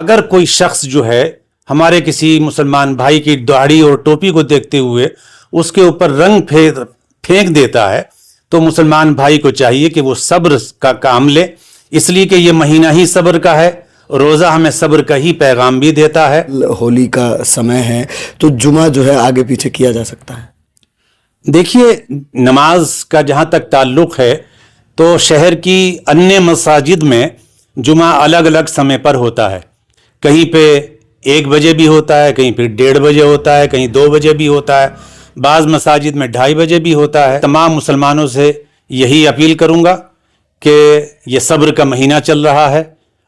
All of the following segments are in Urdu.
اگر کوئی شخص جو ہے ہمارے کسی مسلمان بھائی کی داڑھی اور ٹوپی کو دیکھتے ہوئے اس کے اوپر رنگ پھینک دیتا ہے تو مسلمان بھائی کو چاہیے کہ وہ صبر کا کام لے، اس لیے کہ یہ مہینہ ہی صبر کا ہے، روزہ ہمیں صبر کا ہی پیغام بھی دیتا ہے۔ ہولی کا سمے ہے تو جمعہ جو ہے آگے پیچھے کیا جا سکتا ہے؟ دیکھیے، نماز کا جہاں تک تعلق ہے تو شہر کی انیہ مساجد میں جمعہ الگ الگ سمے پر ہوتا ہے، کہیں پہ 1 بجے بھی ہوتا ہے، کہیں پہ 1:30 بجے ہوتا ہے، کہیں 2 بجے بھی ہوتا ہے، بعض مساجد میں 2:30 بجے بھی ہوتا ہے۔ تمام مسلمانوں سے یہی اپیل کروں گا کہ یہ صبر کا مہینہ چل رہا ہے،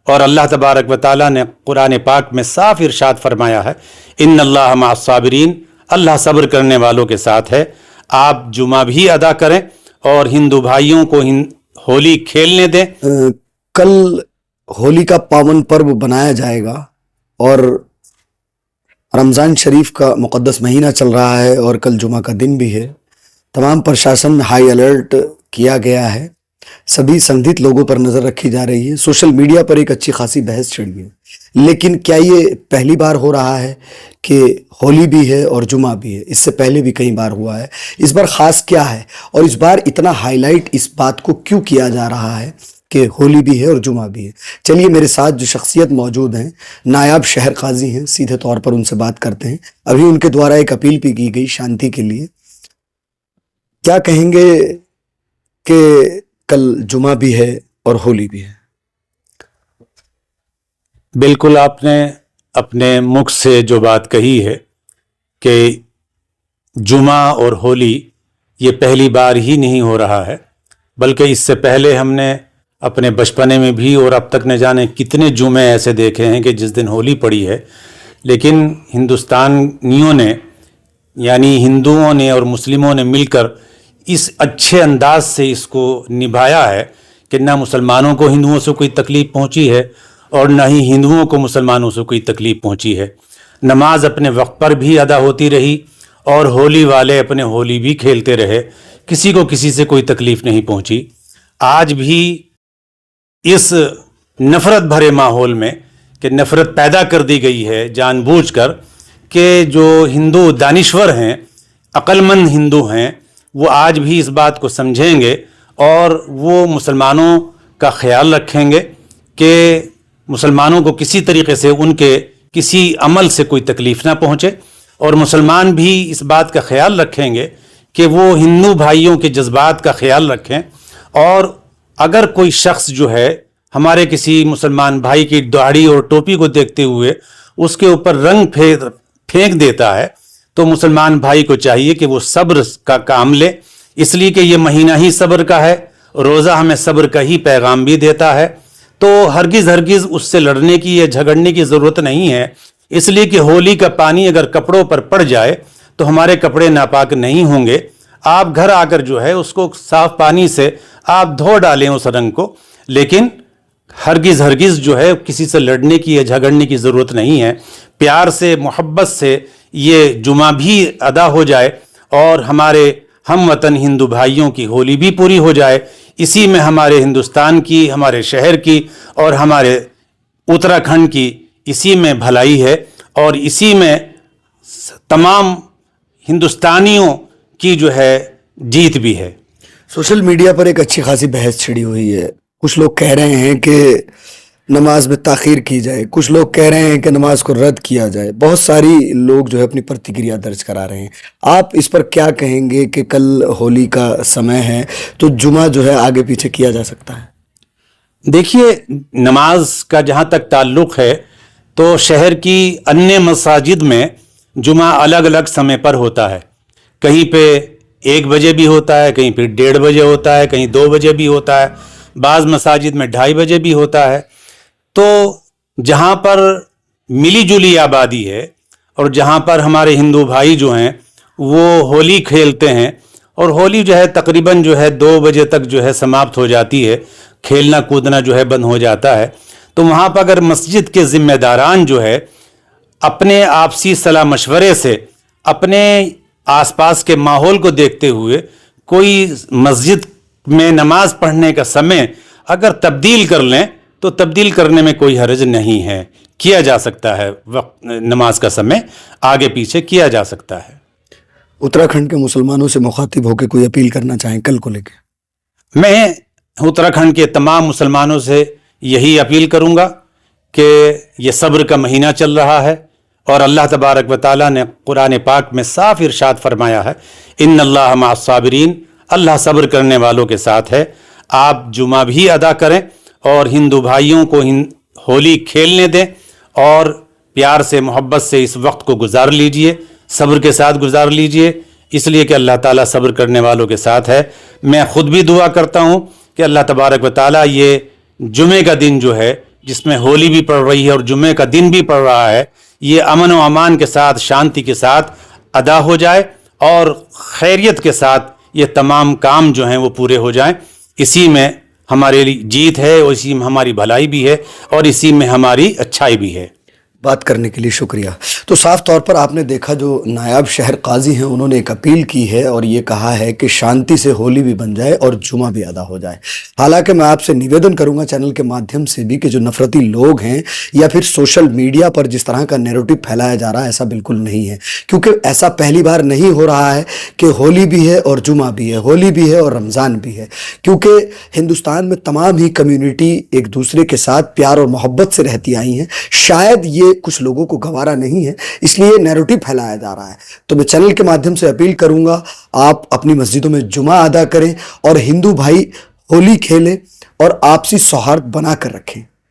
اور اللہ تبارک و تعالیٰ نے قرآن پاک میں صاف ارشاد فرمایا ہے، ان اللہ مع الصابرین، اللہ صبر کرنے والوں کے ساتھ ہے۔ آپ جمعہ بھی ادا کریں اور ہندو بھائیوں کو ہولی کھیلنے دیں۔ کل ہولی کا پاون پرو بنایا جائے گا اور رمضان شریف کا مقدس مہینہ چل رہا ہے اور کل جمعہ کا دن بھی ہے۔ تمام پرشاسن میں ہائی الرٹ کیا گیا ہے، سبھی سندھت لوگوں پر نظر رکھی جا رہی ہے، سوشل میڈیا پر ایک اچھی خاصی بحث چھڑی ہے۔ لیکن کیا یہ پہلی بار ہو رہا ہے کہ ہولی بھی ہے اور جمعہ بھی ہے؟ اس سے پہلے بھی کئی بار ہوا ہے، اس بار خاص کیا ہے اور اس بار اتنا ہائی لائٹ اس بات کو کیوں کیا جا رہا ہے کہ ہولی بھی ہے اور جمعہ بھی ہے؟ چلیے میرے ساتھ جو شخصیت موجود ہیں، نائب شہر قاضی ہیں، سیدھے طور پر ان سے بات کرتے ہیں۔ ابھی ان کے دوارا ایک اپیل بھی کی گئی شانتی کے لیے، کیا کہیں گے کہ کل جمعہ بھی ہے اور ہولی بھی ہے؟ بالکل، آپ نے اپنے مکھ سے جو بات کہی ہے کہ جمعہ اور ہولی یہ پہلی بار ہی نہیں ہو رہا ہے، بلکہ اس سے پہلے ہم نے اپنے بچپنے میں بھی اور اب تک نہ جانے کتنے جمعے ایسے دیکھے ہیں کہ جس دن ہولی پڑی ہے، لیکن ہندوستانیوں نے، یعنی ہندوؤں نے اور مسلموں نے مل کر اس اچھے انداز سے اس کو نبھایا ہے کہ نہ مسلمانوں کو ہندوؤں سے کوئی تکلیف پہنچی ہے اور نہ ہی ہندوؤں کو مسلمانوں سے کوئی تکلیف پہنچی ہے۔ نماز اپنے وقت پر بھی ادا ہوتی رہی اور ہولی والے اپنے ہولی بھی کھیلتے رہے، کسی کو کسی سے کوئی تکلیف نہیں پہنچی۔ آج بھی اس نفرت بھرے ماحول میں کہ نفرت پیدا کر دی گئی ہے جان بوجھ کر، کہ جو ہندو دانشور ہیں، عقل مند ہندو ہیں، وہ آج بھی اس بات کو سمجھیں گے اور وہ مسلمانوں کا خیال رکھیں گے کہ مسلمانوں کو کسی طریقے سے ان کے کسی عمل سے کوئی تکلیف نہ پہنچے، اور مسلمان بھی اس بات کا خیال رکھیں گے کہ وہ ہندو بھائیوں کے جذبات کا خیال رکھیں۔ اور اگر کوئی شخص جو ہے ہمارے کسی مسلمان بھائی کی داڑھی اور ٹوپی کو دیکھتے ہوئے اس کے اوپر رنگ پھینک دیتا ہے تو مسلمان بھائی کو چاہیے کہ وہ صبر کا کام لے، اس لیے کہ یہ مہینہ ہی صبر کا ہے، روزہ ہمیں صبر کا ہی پیغام بھی دیتا ہے۔ تو ہرگز اس سے لڑنے کی یا جھگڑنے کی ضرورت نہیں ہے، اس لیے کہ ہولی کا پانی اگر کپڑوں پر پڑ جائے تو ہمارے کپڑے ناپاک نہیں ہوں گے۔ آپ گھر آ کر جو ہے اس کو صاف پانی سے آپ دھو ڈالیں اس رنگ کو، لیکن ہرگز جو ہے کسی سے لڑنے کی یا جھگڑنے کی ضرورت نہیں ہے۔ پیار سے، محبت سے یہ جمعہ بھی ادا ہو جائے اور ہمارے ہم وطن ہندو بھائیوں کی ہولی بھی پوری ہو جائے۔ اسی میں ہمارے ہندوستان کی، ہمارے شہر کی اور ہمارے اتراکھنڈ کی اسی میں بھلائی ہے، اور اسی میں تمام ہندوستانیوں کی جو ہے جیت بھی ہے۔ سوشل میڈیا پر ایک اچھی خاصی بحث چھڑی ہوئی ہے، کچھ لوگ کہہ رہے ہیں کہ نماز میں تاخیر کی جائے، کچھ لوگ کہہ رہے ہیں کہ نماز کو رد کیا جائے، بہت ساری لوگ جو ہے اپنی پرتکریا درج کرا رہے ہیں۔ آپ اس پر کیا کہیں گے کہ کل ہولی کا سمے ہے تو جمعہ جو ہے آگے پیچھے کیا جا سکتا ہے؟ دیکھیے، نماز کا جہاں تک تعلق ہے تو شہر کی انیہ مساجد میں جمعہ الگ الگ سمے پر ہوتا ہے، کہیں پہ 1 بجے بھی ہوتا ہے، کہیں پہ 1:30 بجے ہوتا ہے، کہیں 2 بجے بھی ہوتا ہے، بعض مساجد میں 2:30 بجے بھی ہوتا ہے۔ تو جہاں پر ملی جلی آبادی ہے اور جہاں پر ہمارے ہندو بھائی جو ہیں وہ ہولی کھیلتے ہیں، اور ہولی جو ہے تقریباً جو ہے 2 بجے تک جو ہے سماپت ہو جاتی ہے، کھیلنا کودنا جو ہے بند ہو جاتا ہے، تو وہاں پر اگر مسجد کے ذمہ داران جو ہے اپنے آپسی صلاح مشورے سے اپنے آس پاس کے ماحول کو دیکھتے ہوئے کوئی مسجد میں نماز پڑھنے کا سمے اگر تبدیل کر لیں تو تبدیل کرنے میں کوئی حرج نہیں ہے، کیا جا سکتا ہے، وقت نماز کا سمے آگے پیچھے کیا جا سکتا ہے۔ اتراکھنڈ کے مسلمانوں سے مخاطب ہو کے کوئی اپیل کرنا چاہیں کل کو لے کے؟ میں اتراکھنڈ کے تمام مسلمانوں سے یہی اپیل کروں گا کہ یہ صبر کا مہینہ چل رہا ہے، اور اللہ تبارک و تعالیٰ نے قرآن پاک میں صاف ارشاد فرمایا ہے، ان اللہ مع الصابرین، اللہ صبر کرنے والوں کے ساتھ ہے۔ آپ جمعہ بھی ادا کریں اور ہندو بھائیوں کو ہولی کھیلنے دیں، اور پیار سے محبت سے اس وقت کو گزار لیجئے، صبر کے ساتھ گزار لیجئے، اس لیے کہ اللہ تعالیٰ صبر کرنے والوں کے ساتھ ہے۔ میں خود بھی دعا کرتا ہوں کہ اللہ تبارک و تعالیٰ یہ جمعے کا دن جو ہے، جس میں ہولی بھی پڑ رہی ہے اور جمعے کا دن بھی پڑ رہا ہے، یہ امن و امان کے ساتھ، شانتی کے ساتھ ادا ہو جائے، اور خیریت کے ساتھ یہ تمام کام جو ہیں وہ پورے ہو جائیں۔ اسی میں ہمارے لیے جیت ہے، اور اسی میں ہماری بھلائی بھی ہے، اور اسی میں ہماری اچھائی بھی ہے۔ بات کرنے کے لیے شکریہ۔ تو صاف طور پر آپ نے دیکھا جو نائب شہر قاضی ہیں انہوں نے ایک اپیل کی ہے اور یہ کہا ہے کہ شانتی سے ہولی بھی بن جائے اور جمعہ بھی ادا ہو جائے۔ حالانکہ میں آپ سے نویدن کروں گا چینل کے مادھیم سے بھی کہ جو نفرتی لوگ ہیں یا پھر سوشل میڈیا پر جس طرح کا نیریٹو پھیلایا جا رہا ہے، ایسا بالکل نہیں ہے، کیونکہ ایسا پہلی بار نہیں ہو رہا ہے کہ ہولی بھی ہے اور جمعہ بھی ہے، ہولی بھی ہے اور رمضان بھی ہے، کیونکہ ہندوستان میں تمام ہی کمیونٹی ایک دوسرے کے ساتھ پیار اور محبت سے رہتی آئی ہیں۔ شاید یہ کچھ لوگوں کو گوارا نہیں ہے، اس لیے نیریٹو پھیلایا جا رہا ہے۔ تو میں چینل کے مادھیم سے اپیل کروں گا، آپ اپنی مسجدوں میں جمعہ ادا کریں اور ہندو بھائی ہولی کھیلیں اور آپسی سوہارد بنا کر رکھیں۔